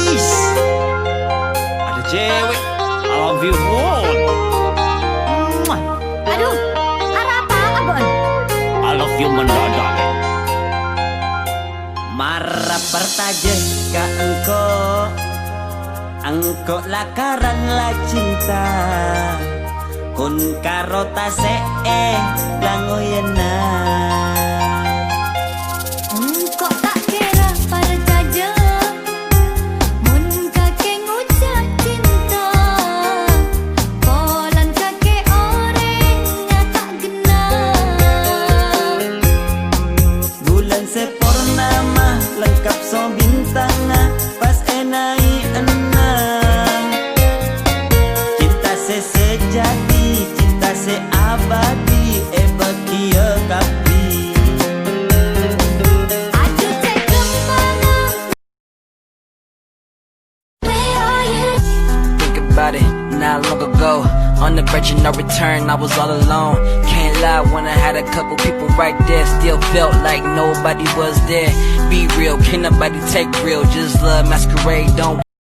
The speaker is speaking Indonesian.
Wis, ada cewek. I love you all. Mwah. Aduh, arah apa abon? I love you mendadak. Marah pertaje ka engko lakaran la cinta. Kun karo tase langoyena. Engkau tak kira percaja, mun kake ngucap cinta. Polan kake orang tak genal. Bulan sepurnama lengkap so bintang pas enai enam. Cinta sejati, cinta seabadi, bakia kapi. Aduh cek kemana? Where are you? Think about it, not long ago, on the verge of no return, I was all alone. Can't lie, when I had a couple people right there, still felt like nobody was there. Be real, can't nobody take real, just love masquerade, don't